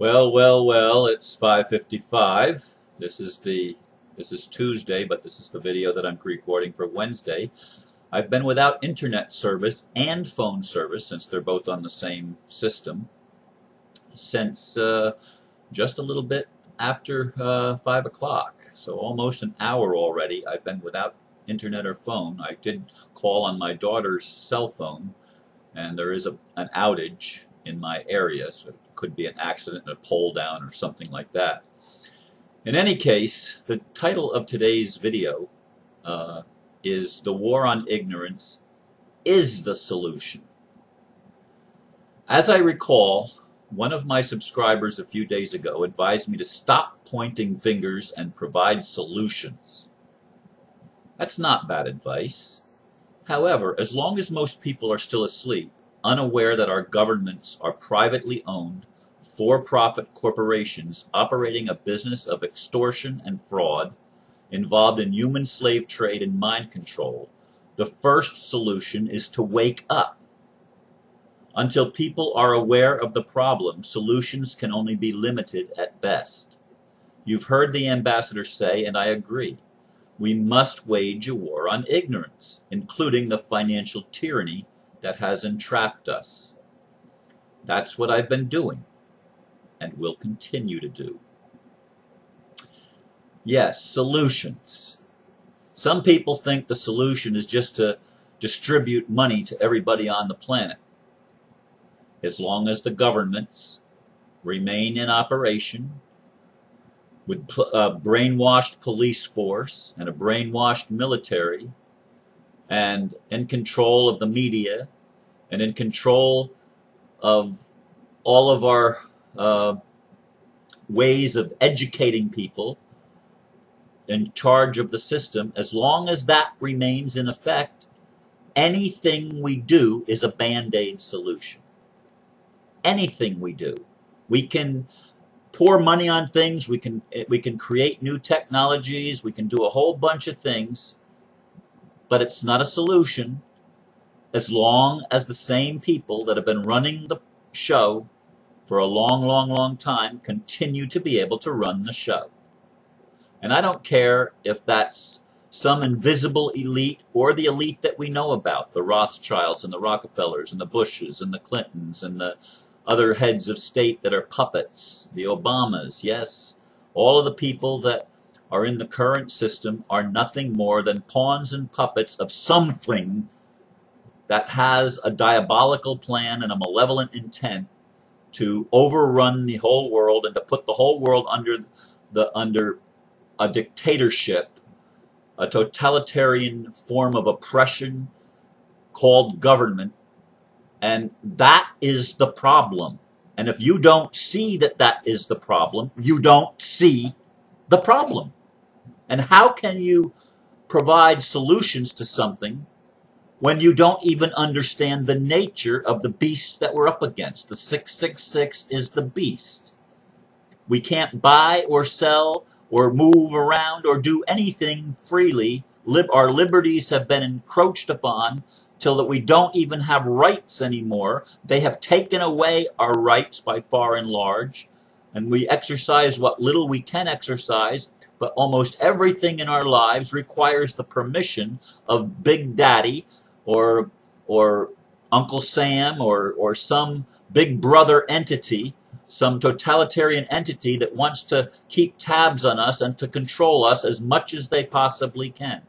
Well, it's 5:55. This is Tuesday, but this is the video that I'm recording for Wednesday. I've been without internet service and phone service, since they're both on the same system, since just a little bit after 5 o'clock. So almost an hour already I've been without internet or phone. I did call on my daughter's cell phone, and there is an outage in my area, so it could be an accident, a pole down, or something like that. In any case, the title of today's video is "The War on Ignorance is the Solution." As I recall, one of my subscribers a few days ago advised me to stop pointing fingers and provide solutions. That's not bad advice. However, as long as most people are still asleep, unaware that our governments are privately owned, for-profit corporations operating a business of extortion and fraud, involved in human slave trade and mind control, the first solution is to wake up. Until people are aware of the problem, solutions can only be limited at best. You've heard the ambassador say, and I agree, we must wage a war on ignorance, including the financial tyranny that has entrapped us. That's what I've been doing and will continue to do. Yes, solutions. Some people think the solution is just to distribute money to everybody on the planet. As long as the governments remain in operation with a brainwashed police force and a brainwashed military, and in control of the media, and in control of all of our ways of educating people, in charge of the system, as long as that remains in effect, anything we do is a Band-Aid solution. Anything we do. We can pour money on things, we can create new technologies, we can do a whole bunch of things, but it's not a solution as long as the same people that have been running the show for a long time continue to be able to run the show. And I don't care if that's some invisible elite or the elite that we know about, the Rothschilds and the Rockefellers and the Bushes and the Clintons and the other heads of state that are puppets, the Obamas. Yes, all of the people that are in the current system are nothing more than pawns and puppets of something that has a diabolical plan and a malevolent intent to overrun the whole world and to put the whole world under a dictatorship, a totalitarian form of oppression called government. And that is the problem. And if you don't see that that is the problem, you don't see the problem. And how can you provide solutions to something when you don't even understand the nature of the beast that we're up against? The 666 is the beast. We can't buy or sell or move around or do anything freely. Our liberties have been encroached upon till that we don't even have rights anymore. They have taken away our rights by far and large, and we exercise what little we can exercise, but almost everything in our lives requires the permission of Big Daddy or Uncle Sam or some big brother entity, some totalitarian entity that wants to keep tabs on us and to control us as much as they possibly can.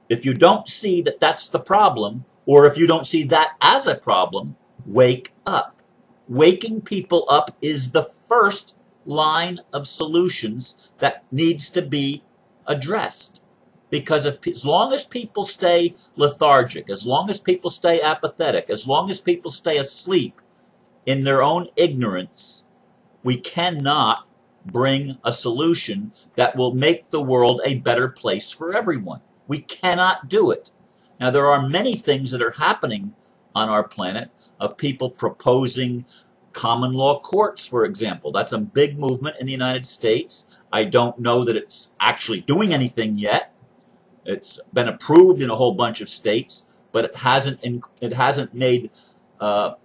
If you don't see that that's the problem, or if you don't see that as a problem, wake up. Waking people up is the first line of solutions that needs to be addressed. Because as long as people stay lethargic, as long as people stay apathetic, as long as people stay asleep in their own ignorance, we cannot bring a solution that will make the world a better place for everyone. We cannot do it. Now, there are many things that are happening on our planet of people proposing common law courts, for example. That's a big movement in the United States. I don't know that it's actually doing anything yet. It's been approved in a whole bunch of states, but it hasn't made an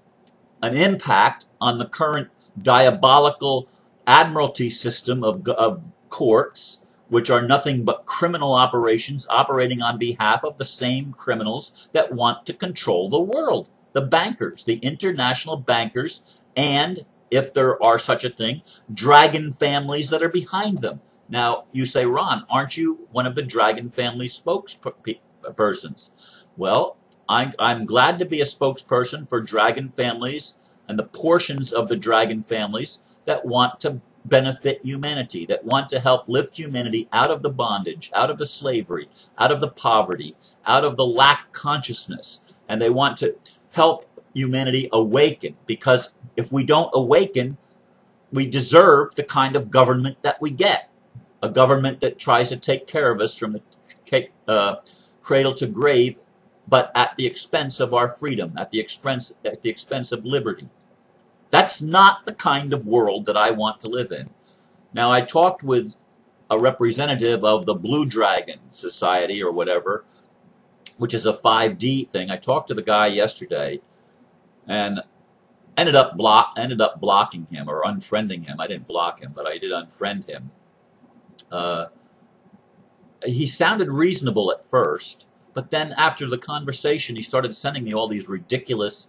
impact on the current diabolical admiralty system of courts, which are nothing but criminal operations operating on behalf of the same criminals that want to control the world. The bankers, the international bankers, and, if there are such a thing, dragon families that are behind them. Now, you say, Ron, aren't you one of the dragon family spokespersons? Well, I'm glad to be a spokesperson for dragon families and the portions of the dragon families that want to benefit humanity, that want to help lift humanity out of the bondage, out of the slavery, out of the poverty, out of the lack consciousness. And they want to help humanity awaken, because if we don't awaken, we deserve the kind of government that we get. A government that tries to take care of us from the cradle to grave, but at the expense of our freedom, at the expense of liberty. That's not the kind of world that I want to live in. Now, I talked with a representative of the Blue Dragon Society or whatever, which is a 5D thing. I talked to the guy yesterday and ended up blocking him or unfriending him. I didn't block him, but I did unfriend him. He sounded reasonable at first, but then after the conversation, he started sending me all these ridiculous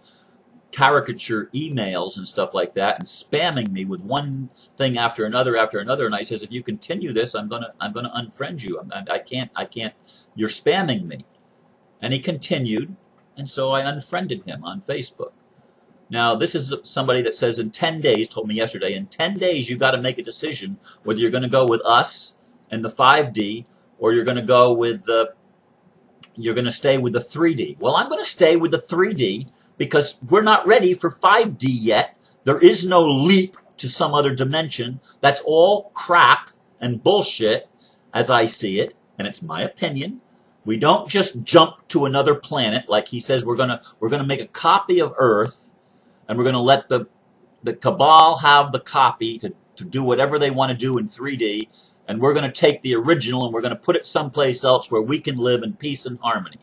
caricature emails and stuff like that, and spamming me with one thing after another. And I says, if you continue this, I'm gonna unfriend you. I can't. You're spamming me. And he continued, and so I unfriended him on Facebook. Now, this is somebody that says in 10 days, told me yesterday, in 10 days you've got to make a decision whether you're going to go with us and the 5D, or you're going to go with you're going to stay with the 3D. Well, I'm going to stay with the 3D because we're not ready for 5D yet. There is no leap to some other dimension. That's all crap and bullshit as I see it, and it's my opinion. We don't just jump to another planet like he says we're going to make a copy of Earth, and we're going to let the cabal have the copy to do whatever they want to do in 3D, and we're going to take the original and we're going to put it someplace else where we can live in peace and harmony.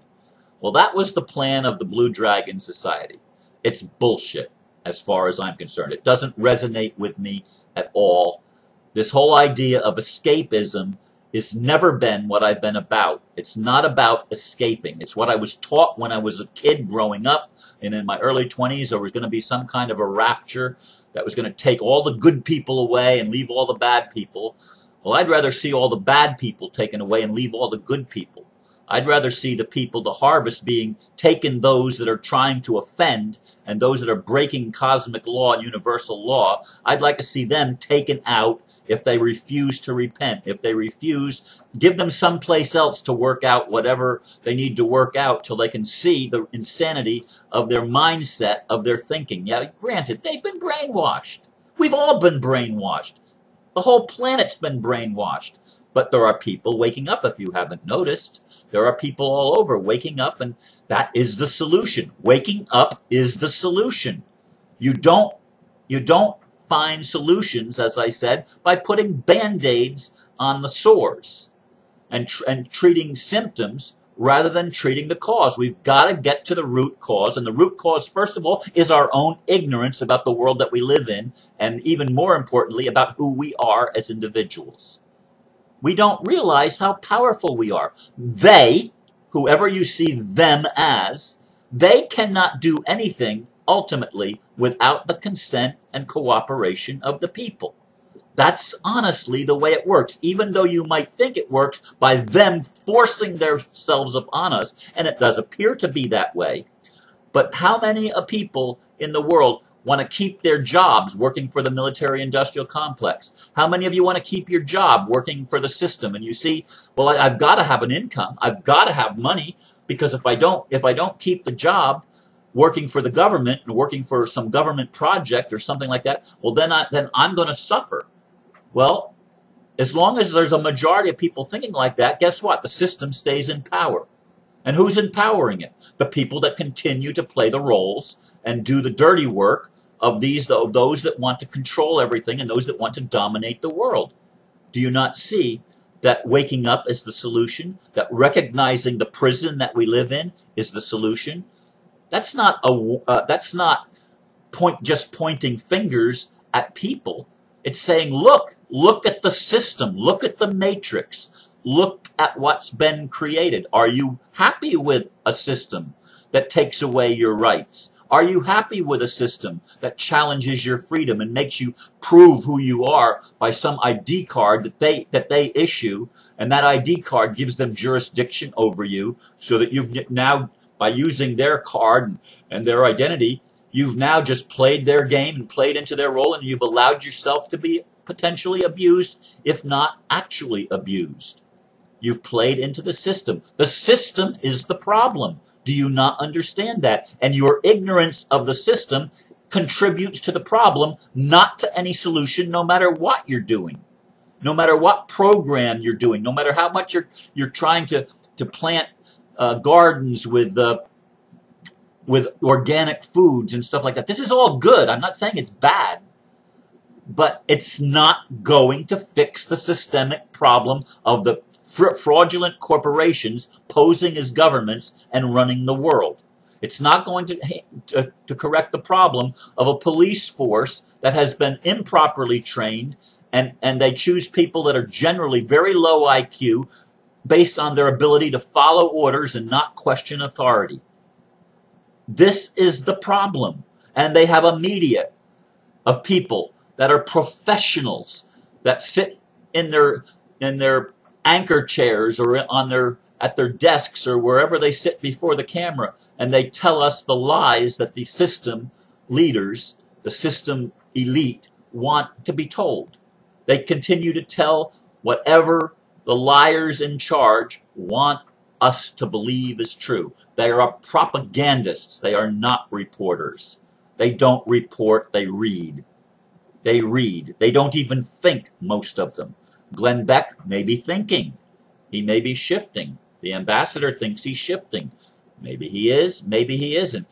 Well, that was the plan of the Blue Dragon Society. It's bullshit as far as I'm concerned. It doesn't resonate with me at all. This whole idea of escapism has never been what I've been about. It's not about escaping. It's what I was taught when I was a kid growing up, and in my early 20s there was going to be some kind of a rapture that was going to take all the good people away and leave all the bad people. Well, I'd rather see all the bad people taken away and leave all the good people. I'd rather see the people, the harvest, being taken, those that are trying to offend and those that are breaking cosmic law and universal law. I'd like to see them taken out if they refuse to repent. If they refuse, give them someplace else to work out whatever they need to work out till they can see the insanity of their mindset, of their thinking. Yeah, granted, they've been brainwashed. We've all been brainwashed. The whole planet's been brainwashed. But there are people waking up, if you haven't noticed. There are people all over waking up, and that is the solution. Waking up is the solution. You don't find solutions, as I said, by putting Band-Aids on the sores and treating symptoms rather than treating the cause. We've got to get to the root cause, and the root cause, first of all, is our own ignorance about the world that we live in, and even more importantly, about who we are as individuals. We don't realize how powerful we are. They, whoever you see them as, they cannot do anything, ultimately, without the consent and cooperation of the people. That's honestly the way it works, even though you might think it works by them forcing themselves upon us, and it does appear to be that way. But how many people in the world want to keep their jobs working for the military-industrial complex? How many of you want to keep your job working for the system? And you see, well, I've got to have an income. I've got to have money, because if I don't keep the job working for the government and working for some government project or something like that, well, then I'm going to suffer. Well, as long as there's a majority of people thinking like that, guess what? The system stays in power. And who's empowering it? The people that continue to play the roles and do the dirty work of those that want to control everything and those that want to dominate the world. Do you not see that waking up is the solution? That recognizing the prison that we live in is the solution? That's not just pointing fingers at people. It's saying, look at the system, look at the matrix, look at what's been created. Are you happy with a system that takes away your rights? Are you happy with a system that challenges your freedom and makes you prove who you are by some ID card that they issue, and that ID card gives them jurisdiction over you, so that you've now, by using their card and their identity, you've now just played their game and played into their role, and you've allowed yourself to be potentially abused, if not actually abused. You've played into the system. The system is the problem. Do you not understand that? And your ignorance of the system contributes to the problem, not to any solution, no matter what you're doing, no matter what program you're doing, no matter how much you're trying to plant gardens with organic foods and stuff like that. This is all good. I'm not saying it's bad, but it's not going to fix the systemic problem of the fraudulent corporations posing as governments and running the world. It's not going to correct the problem of a police force that has been improperly trained, and they choose people that are generally very low IQ based on their ability to follow orders and not question authority. This is the problem. And they have a media of people that are professionals that sit in their anchor chairs or at their desks or wherever they sit before the camera, and they tell us the lies that the system leaders, the system elite, want to be told. They continue to tell whatever the liars in charge want us to believe is true. They are propagandists. They are not reporters. They don't report, they read. They read. They don't even think, most of them. Glenn Beck may be thinking. He may be shifting. The ambassador thinks he's shifting. Maybe he is, maybe he isn't.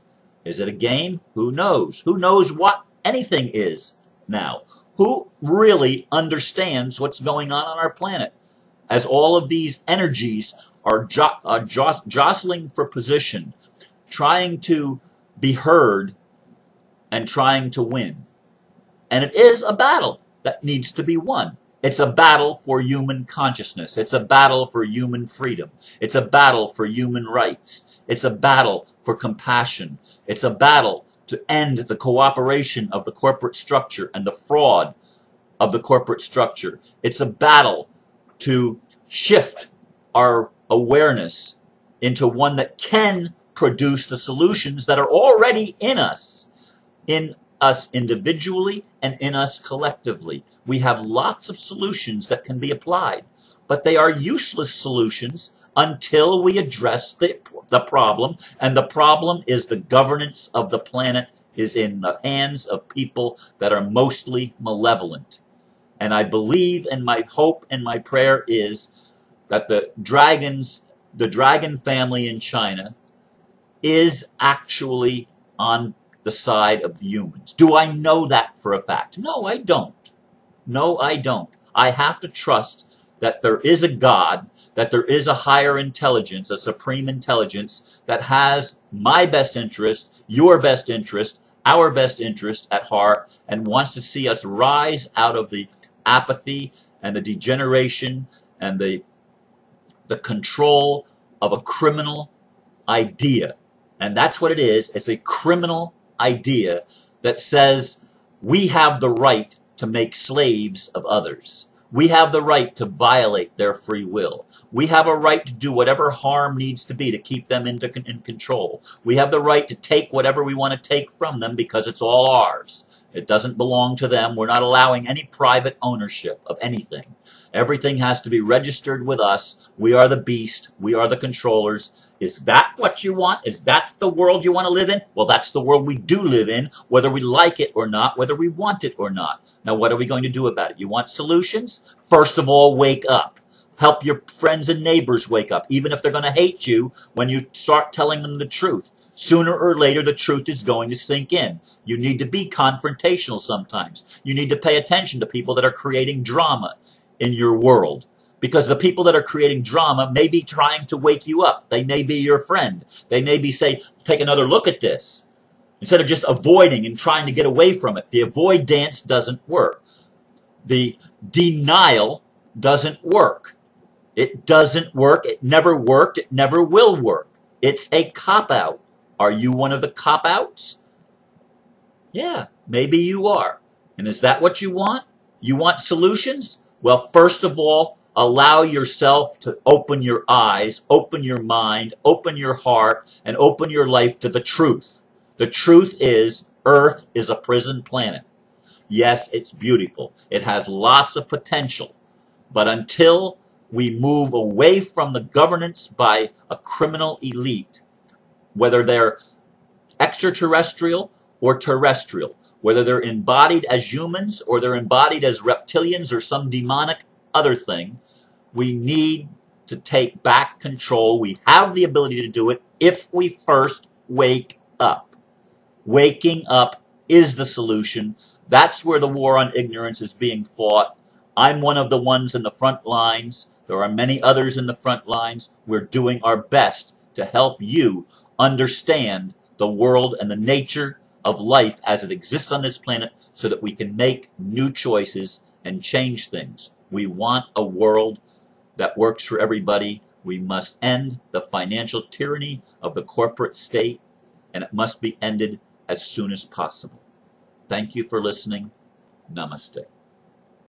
Is it a game? Who knows? Who knows what anything is now? Who really understands what's going on our planet? As all of these energies are jostling for position, trying to be heard and trying to win. And it is a battle that needs to be won. It's a battle for human consciousness. It's a battle for human freedom. It's a battle for human rights. It's a battle for compassion. It's a battle to end the cooperation of the corporate structure and the fraud of the corporate structure. It's a battle to shift our awareness into one that can produce the solutions that are already in us individually and in us collectively. We have lots of solutions that can be applied, but they are useless solutions until we address the problem, and the problem is the governance of the planet is in the hands of people that are mostly malevolent. And I believe, and my hope and my prayer is that the dragon family in China is actually on the side of the humans. Do I know that for a fact? No, I don't. No, I don't. I have to trust that there is a God, that there is a higher intelligence, a supreme intelligence that has my best interest, your best interest, our best interest at heart, and wants to see us rise out of the apathy and the degeneration and the control of a criminal idea. And that's what it is. It's a criminal idea that says we have the right to make slaves of others. We have the right to violate their free will. We have a right to do whatever harm needs to be to keep them in control. We have the right to take whatever we want to take from them because it's all ours. It doesn't belong to them. We're not allowing any private ownership of anything. Everything has to be registered with us. We are the beast. We are the controllers. Is that what you want? Is that the world you want to live in? Well, that's the world we do live in, whether we like it or not, whether we want it or not. Now, what are we going to do about it? You want solutions? First of all, wake up. Help your friends and neighbors wake up, even if they're going to hate you when you start telling them the truth. Sooner or later, the truth is going to sink in. You need to be confrontational sometimes. You need to pay attention to people that are creating drama in your world. Because the people that are creating drama may be trying to wake you up. They may be your friend. They may be saying, take another look at this. instead of just avoiding and trying to get away from it. The avoid dance doesn't work. The denial doesn't work. It doesn't work. It never worked. It never will work. It's a cop-out. Are you one of the cop-outs? Yeah, maybe you are. And is that what you want? You want solutions? Well, first of all, allow yourself to open your eyes, open your mind, open your heart, and open your life to the truth. The truth is, Earth is a prison planet. Yes, it's beautiful. It has lots of potential. But until we move away from the governance by a criminal elite, whether they're extraterrestrial or terrestrial, whether they're embodied as humans or they're embodied as reptilians or some demonic other thing, we need to take back control. We have the ability to do it if we first wake up. Waking up is the solution. That's where the war on ignorance is being fought. I'm one of the ones in the front lines. There are many others in the front lines. We're doing our best to help you understand the world and the nature of life as it exists on this planet so that we can make new choices and change things. We want a world that works for everybody. We must end the financial tyranny of the corporate state, and it must be ended as soon as possible. Thank you for listening. Namaste.